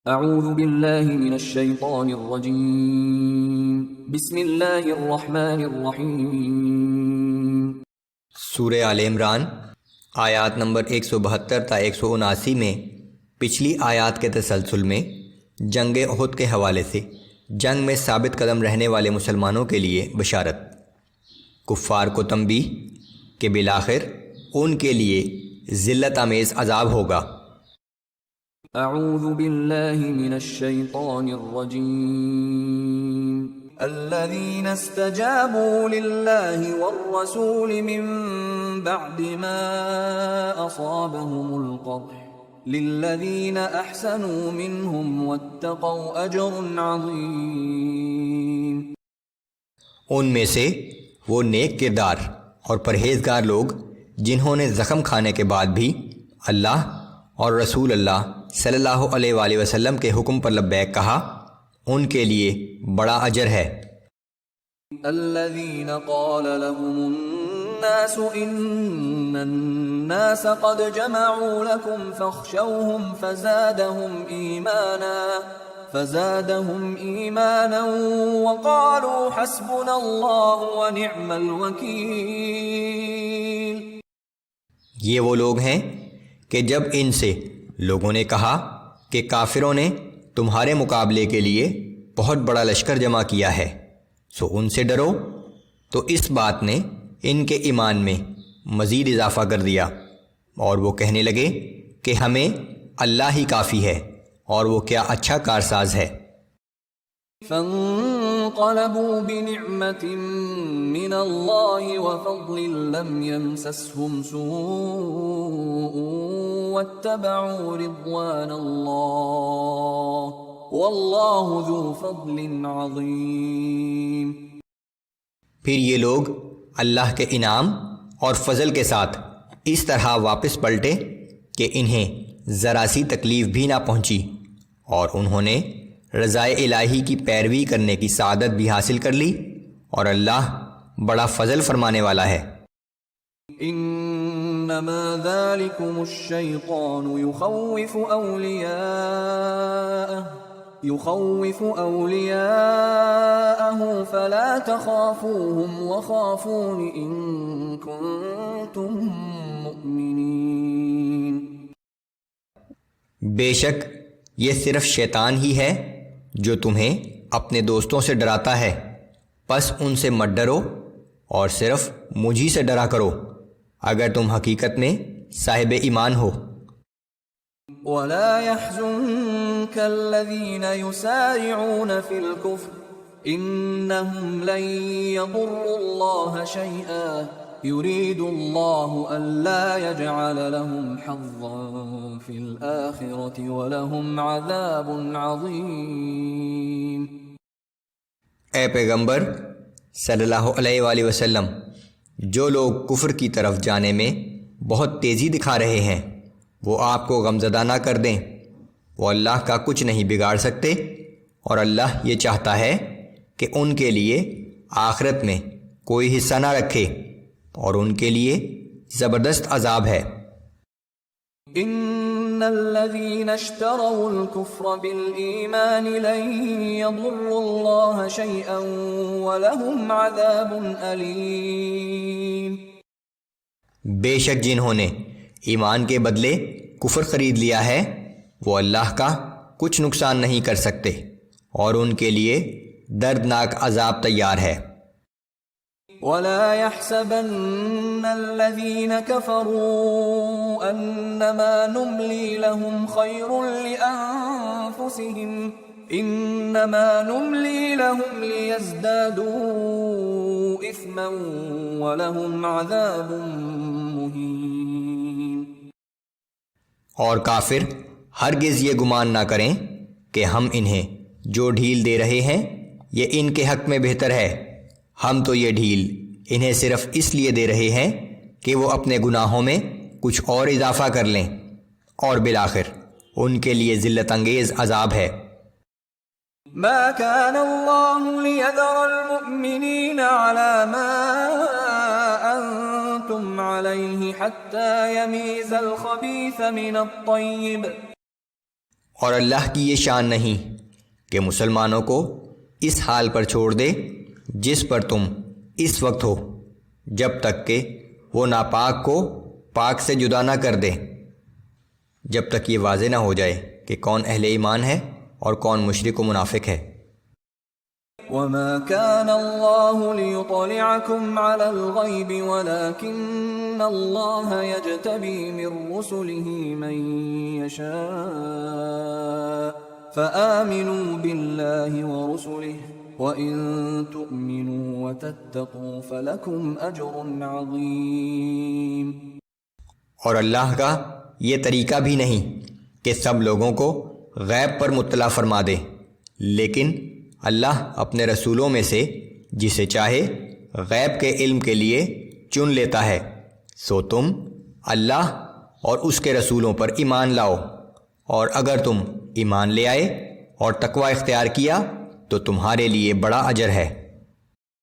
اعوذ باللہ من الشیطان الرجیم بسم اللہ الرحمن الرحیم۔ سورہ آل عمران آیات نمبر 172 تا 179 میں پچھلی آیات کے تسلسل میں جنگ احد کے حوالے سے جنگ میں ثابت قدم رہنے والے مسلمانوں کے لیے بشارت، کفار کو تنبیہ کہ بالآخر ان کے لیے ذلت آمیز عذاب ہوگا۔ اعوذ باللہ من الشیطان الرجیم۔ الذین استجابوا للہ والرسول من بعد ما اصابهم القرح للذین احسنوا منهم واتقوا اجر عظیم۔ ان میں سے وہ نیک کردار اور پرہیزگار لوگ جنہوں نے زخم کھانے کے بعد بھی اللہ اور رسول اللہ صلی اللہ علیہ وآلہ وسلم کے حکم پر لبیک کہا، ان کے لیے بڑا اجر ہے۔ الذين قال لهم الناس إن الناس قد جمعوا لكم فاخشوهم فزادهم إيمانا وقالوا حسبنا الله ونعم الوكيل۔ یہ وہ لوگ ہیں کہ جب ان سے لوگوں نے کہا کہ کافروں نے تمہارے مقابلے کے لیے بہت بڑا لشکر جمع کیا ہے، سو ان سے ڈرو، تو اس بات نے ان کے ایمان میں مزید اضافہ کر دیا، اور وہ کہنے لگے کہ ہمیں اللہ ہی کافی ہے اور وہ کیا اچھا کارساز ہے۔ فانقلبوا بنعمة من الله وفضل لم يمسسهم سوء واتبعوا رضوان الله والله ذو فضل عظيم۔ پھر یہ لوگ اللہ کے انعام اور فضل کے ساتھ اس طرح واپس پلٹے کہ انہیں ذرا سی تکلیف بھی نہ پہنچی، اور انہوں نے رضائے الہی کی پیروی کرنے کی سعادت بھی حاصل کر لی، اور اللہ بڑا فضل فرمانے والا ہے۔ انما ذلكم الشیطان يخوف اولیاءه فلا تخافوهم وخافون ان كنتم مؤمنین۔ بے شک یہ صرف شیطان ہی ہے جو تمہیں اپنے دوستوں سے ڈراتا ہے، پس ان سے مت ڈرو اور صرف مجھی سے ڈرا کرو اگر تم حقیقت میں صاحب ایمان ہو۔ ولا يحزنك الذين يسارعون في الكفر انهم لن يضروا الله شيئا يريد الله ألا يجعل لهم حظا في الآخرة ولهم عذاب عظيم۔ اے پیغمبر صلی اللہ علیہ وآلہ وسلم، جو لوگ کفر کی طرف جانے میں بہت تیزی دکھا رہے ہیں وہ آپ کو غمزدہ نہ کر دیں، وہ اللہ کا کچھ نہیں بگاڑ سکتے، اور اللہ یہ چاہتا ہے کہ ان کے لیے آخرت میں کوئی حصہ نہ رکھے، اور ان کے لیے زبردست عذاب ہے۔ ان الذين اشتروا الكفر بالایمان لن يضروا الله شيئا ولهم عذاب الیم۔ بے شک جنہوں نے ایمان کے بدلے کفر خرید لیا ہے وہ اللہ کا کچھ نقصان نہیں کر سکتے، اور ان کے لیے دردناک عذاب تیار ہے۔ ولا يحسبن الذين كفروا انما نملي لهم خير لانفسهم انما نملي لهم ليزدادوا اثما ولهم عذاب مهين۔ اور کافر ہرگز یہ گمان نہ کریں کہ ہم انہیں جو ڈھیل دے رہے ہیں یہ ان کے حق میں بہتر ہے، ہم تو یہ ڈھیل انہیں صرف اس لیے دے رہے ہیں کہ وہ اپنے گناہوں میں کچھ اور اضافہ کر لیں، اور بالآخر ان کے لیے ذلت انگیز عذاب ہے۔ ما كان الله ليذر المؤمنين على ما أنتم عليه حتى يميز الخبيث من الطيب، اور اللہ کی یہ شان نہیں کہ مسلمانوں کو اس حال پر چھوڑ دے جس پر تم اس وقت ہو، جب تک کہ وہ ناپاک کو پاک سے جدا نہ کر دے، جب تک یہ واضح نہ ہو جائے کہ کون اہل ایمان ہے اور کون مشرک و منافق ہے۔ وما كان الله ليطلعكم على الغيب ولكن الله يجتبي من رسله من يشاء فآمنوا بالله ورسله وإن تؤمنوا وتتقوا فلكم أجر عظيم۔ اور اللہ کا یہ طریقہ بھی نہیں کہ سب لوگوں کو غیب پر مطلع فرما دے، لیکن اللہ اپنے رسولوں میں سے جسے چاہے غیب کے علم کے لیے چن لیتا ہے، سو تم اللہ اور اس کے رسولوں پر ایمان لاؤ، اور اگر تم ایمان لے آئے اور تقوی اختیار کیا تو تمہارے لیے بڑا اجر ہے۔